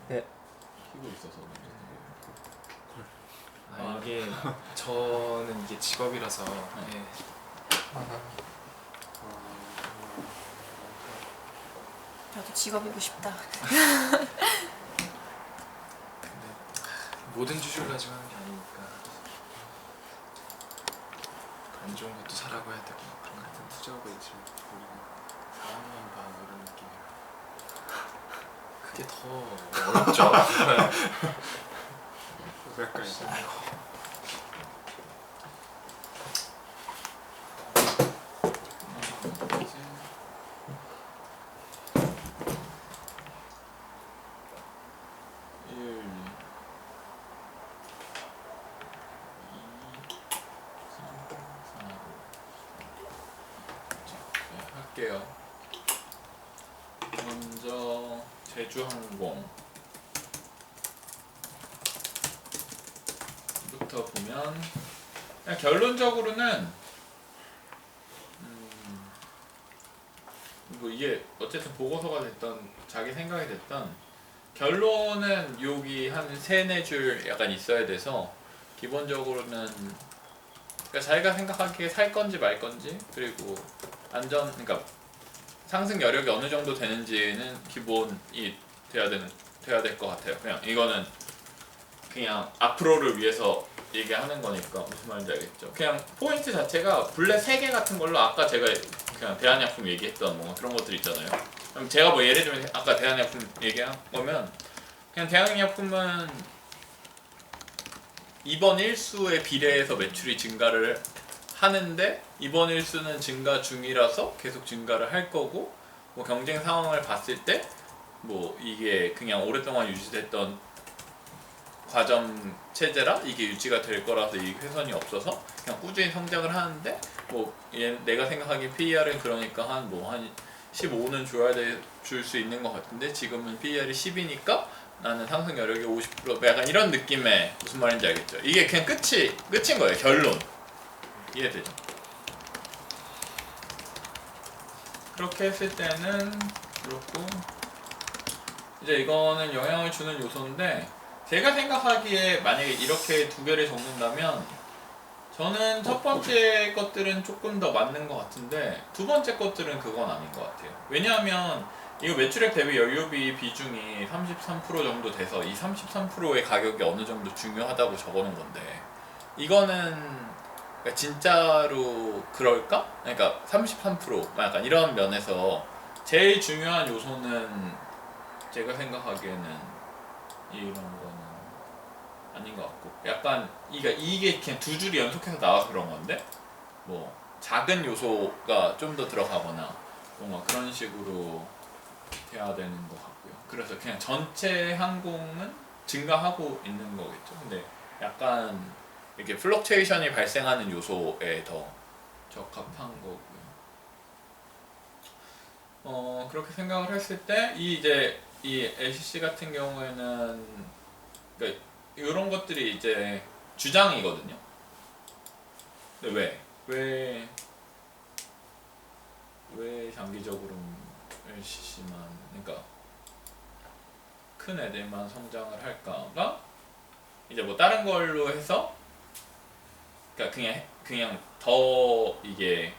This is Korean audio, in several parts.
네. 키고 있어서 이게 저는 이게 직업이라서 예. 나도 직업이고 싶다. 근데 모든 주식을 가지고 하는 게 아니니까 안 좋은 것도 사라고 해야 되고 그런 거 같은 투자가 있지. 우리가 4학년 반 이런 느낌이라. 그게 더 어렵죠. 약간 아이고. 할게요. 먼저 제주항공부터 보면 그냥 결론적으로는 뭐 이게 어쨌든 보고서가 됐던 자기 생각이 됐던 결론은 여기 한 3-4줄 약간 있어야 돼서 기본적으로는 그러니까 자기가 생각하기에 살 건지 말 건지 그리고 안전 그러니까 상승 여력이 어느 정도 되는지는 기본이 돼야 될 것 같아요. 그냥 이거는 그냥 앞으로를 위해서 얘기하는 거니까 무슨 말인지 알겠죠? 그냥 포인트 자체가 블랙 3개 같은 걸로 아까 제가 그냥 대한약품 얘기했던 뭔가 그런 것들 있잖아요. 그럼 제가 뭐 예를 들면 아까 대한약품 얘기한 거면 그냥 대한약품은 이번 일수에 비례해서 매출이 증가를 하는데 이번 일수는 증가 중이라서 계속 증가를 할 거고 뭐 경쟁 상황을 봤을 때 뭐 이게 그냥 오랫동안 유지됐던 과점 체제라 이게 유지가 될 거라서 이 훼손이 없어서 그냥 꾸준히 성장을 하는데 뭐 내가 생각하기에 PER은 그러니까 한 15는 줄 수 있는 것 같은데 지금은 PER이 10이니까 나는 상승 여력이 50% 약간 이런 느낌의 무슨 말인지 알겠죠? 이게 그냥 끝인 거예요. 결론. 이해되죠? 그렇게 했을 때는 그렇고 이제 이거는 영향을 주는 요소인데 제가 생각하기에 만약에 이렇게 2개를 적는다면 저는 첫 번째 것들은 조금 더 맞는 것 같은데 두 번째 것들은 그건 아닌 것 같아요. 왜냐하면 이거 매출액 대비 연료비 비중이 33% 정도 돼서 이 33%의 가격이 어느 정도 중요하다고 적어놓은 건데 이거는 그러니까 진짜로 그럴까? 그러니까 33% 약간 이런 면에서 제일 중요한 요소는 제가 생각하기에는 이런 거는 아닌 것 같고 약간 이게 그냥 2줄이 연속해서 나와서 그런 건데 뭐 작은 요소가 좀 더 들어가거나 뭔가 그런 식으로 돼야 되는 것 같고요. 그래서 그냥 전체 항공은 증가하고 있는 거겠죠. 근데 약간 이렇게 플럭츄에이션이 발생하는 요소에 더 적합한 거고요. 그렇게 생각을 했을 때 이 LCC 같은 경우에는 그러니까 이런 것들이 이제 주장이거든요. 근데 왜 장기적으로 LCC만 그러니까 큰 애들만 성장을 할까가 이제 뭐 다른 걸로 해서 그러니까 그냥 더 이게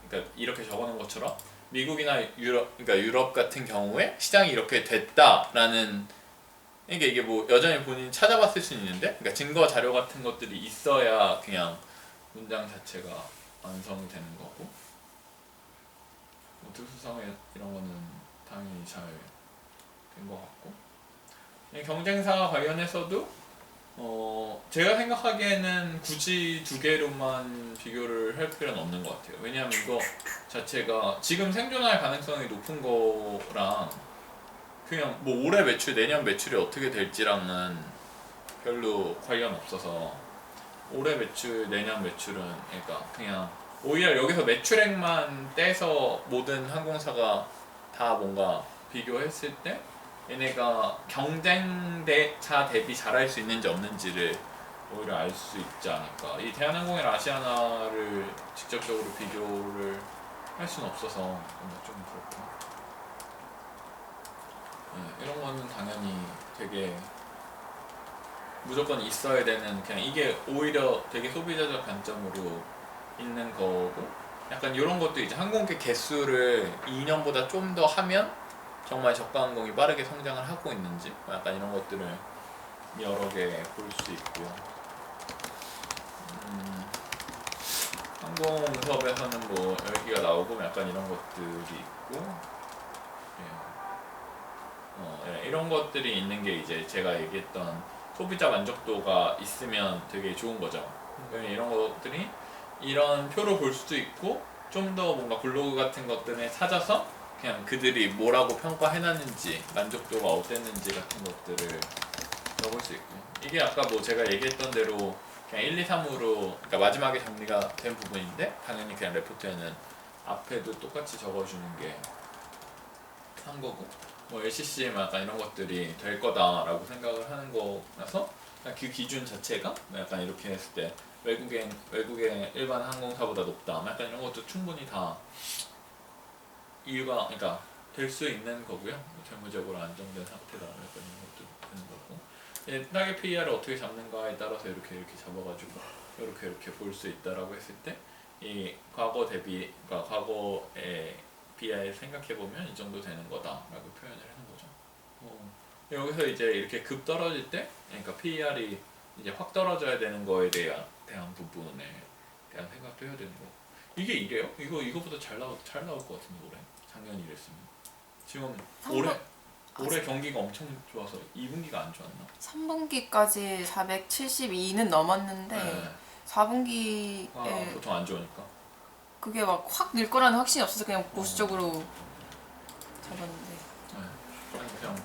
그러니까 이렇게 적어놓은 것처럼 미국이나 그러니까 유럽 같은 경우에 시장이 이렇게 됐다라는 그러니까 이게 뭐 여전히 본인이 찾아봤을 수는 있는데 그러니까 증거 자료 같은 것들이 있어야 그냥 문장 자체가 완성이 되는 거고 뭐 특수성에 이런 거는 당연히 잘 된 것 같고 경쟁사 관련해서도 제가 생각하기에는 굳이 2개로만 비교를 할 필요는 없는 것 같아요. 왜냐하면 이거 자체가 지금 생존할 가능성이 높은 거랑 그냥 뭐 올해 매출, 내년 매출이 어떻게 될지랑은 별로 관련 없어서 올해 매출, 내년 매출은 그러니까 그냥 오히려 여기서 매출액만 떼서 모든 항공사가 다 뭔가 비교했을 때 얘네가 경쟁사 대비 잘할 수 있는지 없는지를 오히려 알 수 있지 않을까. 이 대한항공이랑 아시아나를 직접적으로 비교를 할 수는 없어서 뭔가 좀 그렇고 이런 거는 당연히 되게 무조건 있어야 되는, 그냥 이게 오히려 되게 소비자적 관점으로 있는 거고, 약간 이런 것도 이제 항공기 개수를 2년보다 좀 더 하면 정말 저가 항공이 빠르게 성장을 하고 있는지, 약간 이런 것들을 여러 개 볼 수 있고요. 항공 수업에서는 뭐 열기가 나오고 약간 이런 것들이 있고, 이런 것들이 있는 게 이제 제가 얘기했던 소비자 만족도가 있으면 되게 좋은 거죠. 이런 것들이 이런 표로 볼 수도 있고, 좀 더 뭔가 블로그 같은 것들을 찾아서 그냥 그들이 뭐라고 평가해놨는지, 만족도가 어땠는지 같은 것들을 넣어볼 수 있고요. 이게 아까 뭐 제가 얘기했던 대로 그냥 1, 2, 3으로, 그러니까 마지막에 정리가 된 부분인데, 당연히 그냥 레포트에는 앞에도 똑같이 적어주는 게 한 거고, 뭐 LCCM 약간 이런 것들이 될 거다라고 생각을 하는 거라서 그 기준 자체가 약간 이렇게 했을 때 외국의 일반 항공사보다 높다, 약간 이런 것도 충분히 다 이유가, 그러니까 될 수 있는 거고요. 재무적으로 안정된 상태다, 약간 이런 것도 되는 거고, 타겟 PER을 어떻게 잡는가에 따라서 이렇게 잡아가지고 이렇게 볼 수 있다라고 했을 때, 이 과거 대비, 그러니까 과거의 PER 생각해보면 이 정도 되는 거다라고 표현을 하는 거죠. 여기서 이제 이렇게 급 떨어질 때, 그러니까 PER이 이제 확 떨어져야 되는 거에 대한 부분에 대한 생각도 해야 되는 거. 이게 이래요? 이거보다 잘 나올 것 같은데, 올해 작년 이랬으면. 지금 올해 경기가 엄청 좋아서 2분기가 안 좋았나? 3분기까지 472는 넘었는데 네. 4분기에 보통 안 좋으니까. 그게 막 확 늘 거라는 확신이 없어서 그냥 보수적으로 잡았는데. 네. 아니 그냥 한번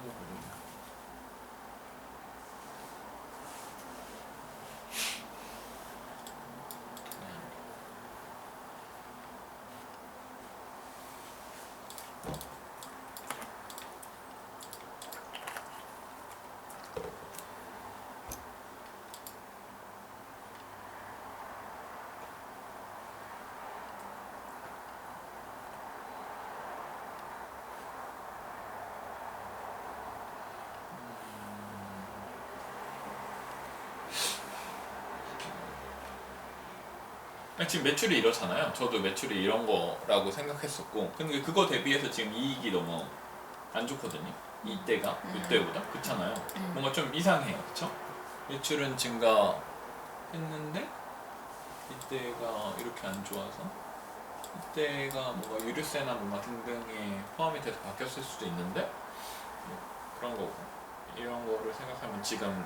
보려고. 지금 매출이 이렇잖아요. 저도 매출이 이런 거라고 생각했었고, 근데 그거 대비해서 지금 이익이 너무 안 좋거든요. 이때가 이때보다 그렇잖아요. 뭔가 좀 이상해요, 그렇죠? 매출은 증가했는데 이때가 이렇게 안 좋아서, 이때가 뭔가 유류세나 뭔가 등등에 포함이 돼서 바뀌었을 수도 있는데, 뭐 그런 거고, 이런 거를 생각하면 지금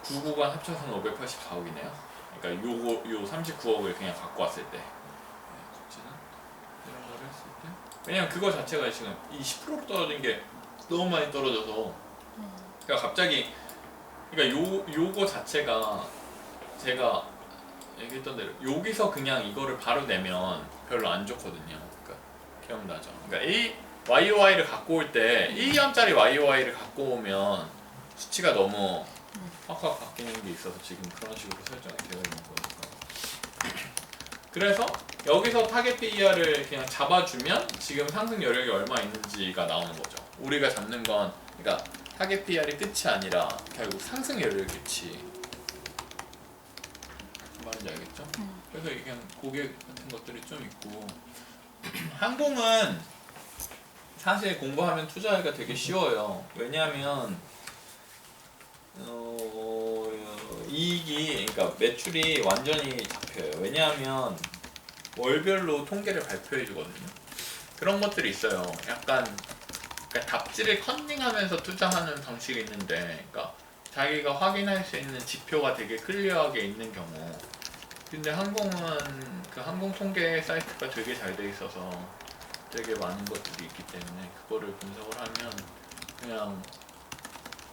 9구간 합쳐서는 584억이네요. 그러니까 요 39억을 그냥 갖고 왔을 때, 수치는 이런 거를 했을 때, 왜냐면 그거 자체가 지금 이 10% 떨어진 게 너무 많이 떨어져서, 그러니까 갑자기, 그러니까 요거 자체가 제가 얘기했던 대로 여기서 그냥 이거를 바로 내면 별로 안 좋거든요. 그러니까 기억나죠? 그러니까 YOY를 갖고 올 때 1년짜리 YOY를 갖고 오면 수치가 너무 확 바뀌는 게 있어서 지금 그런 식으로 설정이 되어 있는 거니까. 그래서 여기서 타겟 PER을 그냥 잡아주면 지금 상승 여력이 얼마 있는지가 나오는 거죠. 우리가 잡는 건, 그러니까 타겟 PER이 끝이 아니라 결국 상승 여력이 끝이. 무슨 말인지 알겠죠? 그래서 이게 그냥 고객 같은 것들이 좀 있고, 항공은 사실 공부하면 투자하기가 되게 쉬워요. 왜냐하면 이익이, 그러니까 매출이 완전히 잡혀요. 왜냐하면 월별로 통계를 발표해 주거든요. 그런 것들이 있어요. 약간 그러니까 답지를 컨닝하면서 투자하는 방식이 있는데, 그러니까 자기가 확인할 수 있는 지표가 되게 클리어하게 있는 경우. 근데 항공은 그 항공 통계 사이트가 되게 잘 돼 있어서 되게 많은 것들이 있기 때문에 그거를 분석을 하면, 그냥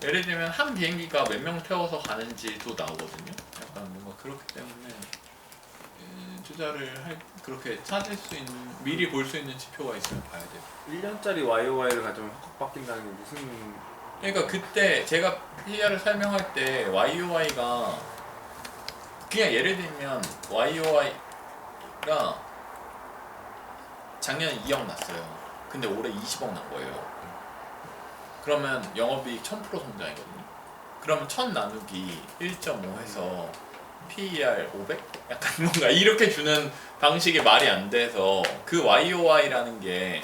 예를 들면 한 비행기가 몇 명 태워서 가는지도 나오거든요. 약간 뭔가 그렇기 때문에 투자를 그렇게 찾을 수 있는, 미리 볼 수 있는 지표가 있으면 봐야 돼요. 1년짜리 YOY를 가지면 확 바뀐다는 게 무슨... 그러니까 그때 제가 PER을 설명할 때 YOY가 그냥 예를 들면 YOY가 작년에 2억 났어요. 근데 올해 20억 난 거예요. 그러면 영업이익 1000% 성장이거든요. 그러면 1000 나누기 1.5 해서 PER 500? 약간 뭔가 이렇게 주는 방식이 말이 안 돼서 그 YOY라는 게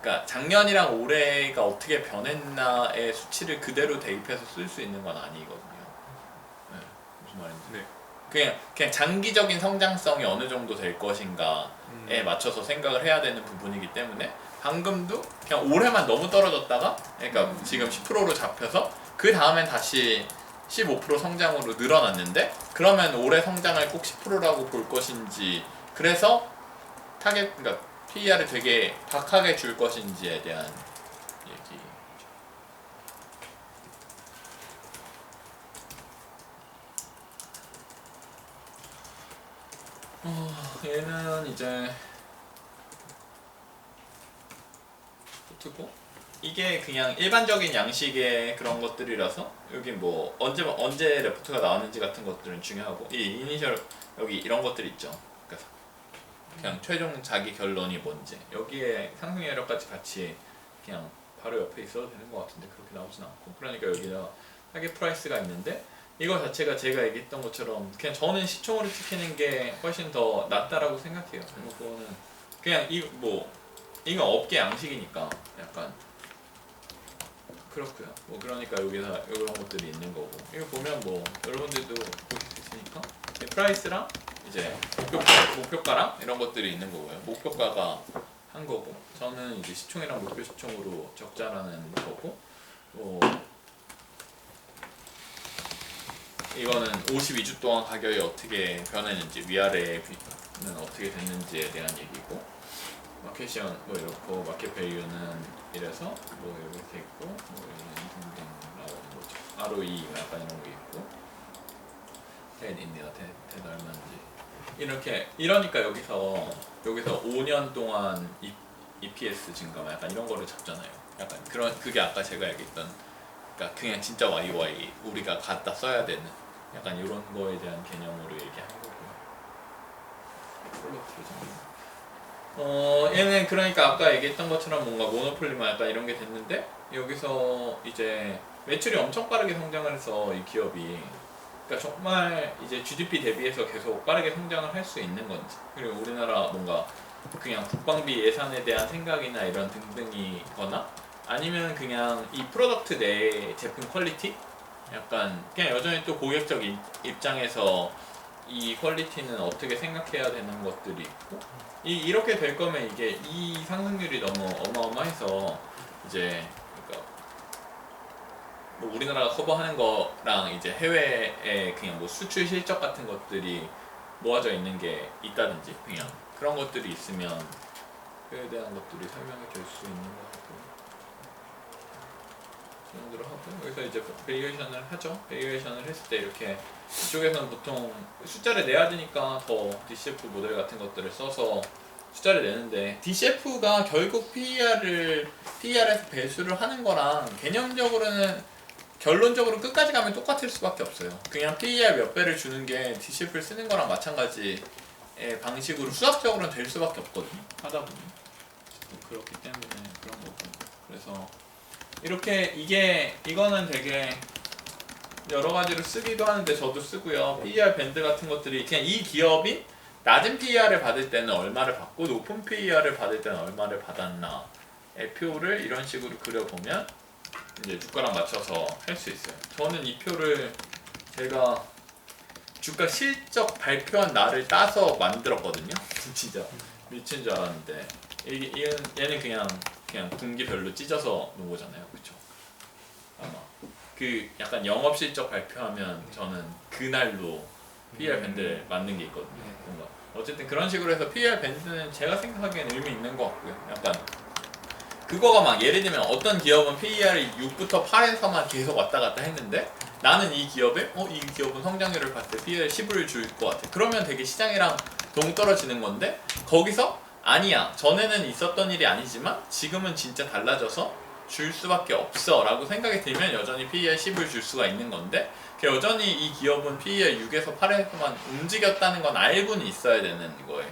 그러니까 작년이랑 올해가 어떻게 변했나의 수치를 그대로 대입해서 쓸 수 있는 건 아니거든요. 네, 무슨 말인지. 네. 그냥 장기적인 성장성이 어느 정도 될 것인가에 맞춰서 생각을 해야 되는 부분이기 때문에 방금도 그냥 올해만 너무 떨어졌다가 그러니까 지금 10%로 잡혀서 그 다음엔 다시 15% 성장으로 늘어났는데 그러면 올해 성장을 꼭 10%라고 볼 것인지 그래서 타겟 그러니까 PER을 되게 박하게 줄 것인지에 대한 얘기. 얘는 이제 포트고 이게 그냥 일반적인 양식의 그런 것들이라서 여기 뭐 언제 레포트가 나왔는지 같은 것들은 중요하고 이 이니셜 여기 이런 것들 있죠. 그러니까 그냥 최종 자기 결론이 뭔지 여기에 상승 여력까지 같이 그냥 바로 옆에 있어도 되는 것 같은데 그렇게 나오진 않고 그러니까 여기다 타겟 프라이스가 있는데 이거 자체가 제가 얘기했던 것처럼 그냥 저는 시총으로 찍히는 게 훨씬 더 낫다라고 생각해요. 이거는 그냥 이건 업계 양식이니까 약간 그렇고요. 뭐 그러니까 여기서 이런 것들이 있는 거고 이거 보면 뭐 여러분들도 보실 수 있으니까 프라이스랑 이제 목표가랑 이런 것들이 있는 거고요. 목표가가 한 거고 저는 이제 시총이랑 목표 시총으로 적자라는 거고 이거는 52주 동안 가격이 어떻게 변했는지 위아래는 어떻게 됐는지에 대한 얘기고 마켓시온 뭐 이렇고 마켓 밸류는 이래서 뭐 이렇게 있고 뭐 이런 등등 나오는 거죠. ROE 약간 이런 게 있고 대 얼마인지 이러니까 여기서 5년 동안 EPS 증가 약간 이런 거를 잡잖아요. 약간 그게 아까 제가 얘기했던 그러니까 그냥 진짜 YY 우리가 갖다 써야 되는 약간 이런 거에 대한 개념으로 얘기하는 거고요. 얘는 그러니까 아까 얘기했던 것처럼 뭔가 모노폴리만 약간 이런 게 됐는데 여기서 이제 매출이 엄청 빠르게 성장을 해서 이 기업이 그러니까 정말 이제 GDP 대비해서 계속 빠르게 성장을 할 수 있는 건지 그리고 우리나라 뭔가 그냥 국방비 예산에 대한 생각이나 이런 등등이거나 아니면 그냥 이 프로덕트 내 제품 퀄리티? 약간 그냥 여전히 또 고객적 입장에서 이 퀄리티는 어떻게 생각해야 되는 것들이 있고 이렇게 될 거면 이게 이 상승률이 너무 어마어마해서 이제 그러니까 뭐 우리나라가 커버하는 거랑 이제 해외에 그냥 뭐 수출 실적 같은 것들이 모아져 있는 게 있다든지 그냥 그런 것들이 있으면 그에 대한 것들이 설명이 될 수 있는 것 같고 그 정도로 하고 여기서 이제 베리에이션을 하죠. 베리에이션을 했을 때 이렇게 이쪽에서는 보통 숫자를 내야 되니까 더 DCF 모델 같은 것들을 써서 숫자를 내는데 DCF가 결국 PER에서 배수를 하는 거랑 개념적으로는 결론적으로 끝까지 가면 똑같을 수밖에 없어요. 그냥 PER 몇 배를 주는 게 DCF를 쓰는 거랑 마찬가지의 방식으로 수학적으로는 될 수밖에 없거든요. 하다 보면 그렇기 때문에 그런 거고 그래서 이렇게 이거는 되게 여러 가지로 쓰기도 하는데 저도 쓰고요. PER 밴드 같은 것들이 그냥 이 기업이 낮은 PER을 받을 때는 얼마를 받고 높은 PER을 받을 때는 얼마를 받았나의 표를 이런 식으로 그려보면 이제 주가랑 맞춰서 할 수 있어요. 저는 이 표를 제가 주가 실적 발표한 날을 따서 만들었거든요. 진짜 미친 줄 알았는데 얘는 그냥 분기별로 찢어서 놓은 거잖아요, 그렇죠? 아마 그 약간 영업 실적 발표하면 저는 그날로 PER 밴드를 만든 게 있거든요. 뭔가 어쨌든 그런 식으로 해서 PER 밴드는 제가 생각하기엔 의미 있는 것 같고요. 약간 그거가 막 예를 들면 어떤 기업은 PER이 6부터 8에서만 계속 왔다 갔다 했는데 나는 이 기업은 성장률을 봤을 때 PER 10을 줄 것 같아. 그러면 되게 시장이랑 동떨어지는 건데 거기서 아니야. 전에는 있었던 일이 아니지만 지금은 진짜 달라져서 줄 수밖에 없어 라고 생각이 들면 여전히 PER 10을 줄 수가 있는 건데 여전히 이 기업은 PER 6에서 8에서만 움직였다는 건 알고는 있어야 되는 거에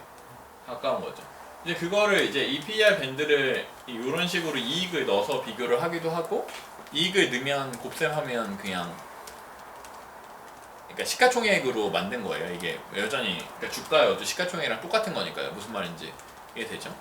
가까운 거죠. 이제 그거를 이제 이 PER 밴드를 이런 식으로 이익을 넣어서 비교를 하기도 하고 이익을 넣으면 곱셈하면 그냥 그러니까 시가총액으로 만든 거예요. 이게 여전히 그러니까 주가여도 시가총액이랑 똑같은 거니까요. 무슨 말인지 이해되죠?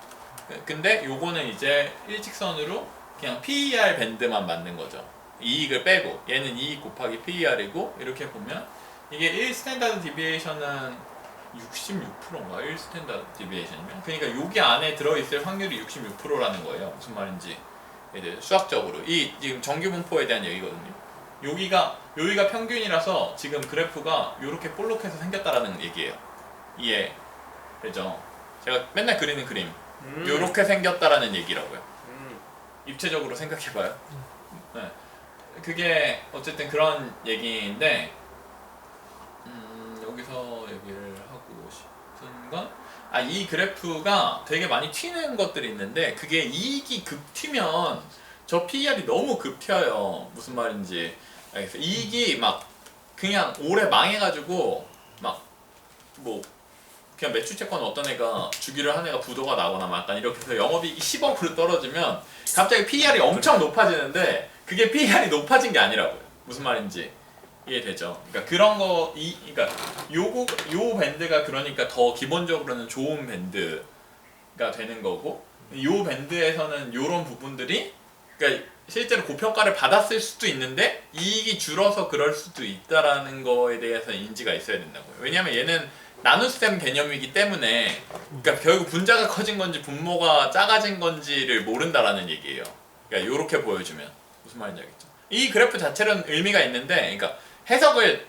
근데 요거는 이제 일직선으로 그냥 PER 밴드만 만든 거죠. 이익을 빼고 얘는 이익 곱하기 PER이고 이렇게 보면 이게 1 스탠다드 디비에이션은 66%인가? 1 스탠다드 디비에이션이면 그러니까 여기 안에 들어있을 확률이 66%라는 거예요. 무슨 말인지 이제 수학적으로 이 지금 정규분포에 대한 얘기거든요. 여기가 평균이라서 지금 그래프가 이렇게 볼록해서 생겼다라는 얘기예요. 이해되죠? 제가 맨날 그리는 그림 이렇게 생겼다라는 얘기라고요. 입체적으로 생각해봐요. 네. 그게 어쨌든 그런 얘기인데 여기서 얘기를 하고 싶은 건 이 그래프가 되게 많이 튀는 것들이 있는데 그게 이익이 급튀면 저 PER이 너무 급튀어요. 무슨 말인지 알겠어요. 이익이 막 그냥 올해 망해가지고 막 뭐 그냥 매출 채권 어떤 애가 주기를 한 애가 부도가 나거나 막 약간 이렇게 해서 영업이익이 10억으로 떨어지면 갑자기 PER이 엄청 높아지는데 그게 PER이 높아진 게 아니라고요. 무슨 말인지 이해되죠? 그러니까 그런 거 그러니까 요 밴드가 그러니까 더 기본적으로는 좋은 밴드가 되는 거고 요 밴드에서는 요런 부분들이 그러니까 실제로 고평가를 받았을 수도 있는데 이익이 줄어서 그럴 수도 있다라는 거에 대해서 인지가 있어야 된다고요. 왜냐면 얘는 나눗셈 개념이기 때문에 그러니까 결국 분자가 커진 건지 분모가 작아진 건지를 모른다라는 얘기예요. 그러니까 요렇게 보여주면 무슨 말인지 알겠죠? 이 그래프 자체는 의미가 있는데 그러니까 해석을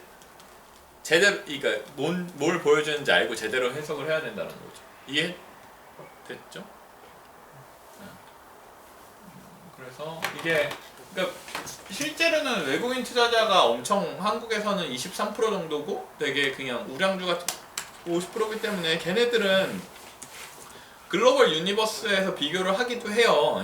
제대로 그러니까 뭘 보여주는지 알고 제대로 해석을 해야 된다는 거죠. 이해됐죠? 그래서 이게 그러니까 실제로는 외국인 투자자가 엄청 한국에서는 23% 정도고 되게 그냥 우량주가 50%이기 때문에 걔네들은 글로벌 유니버스에서 비교를 하기도 해요.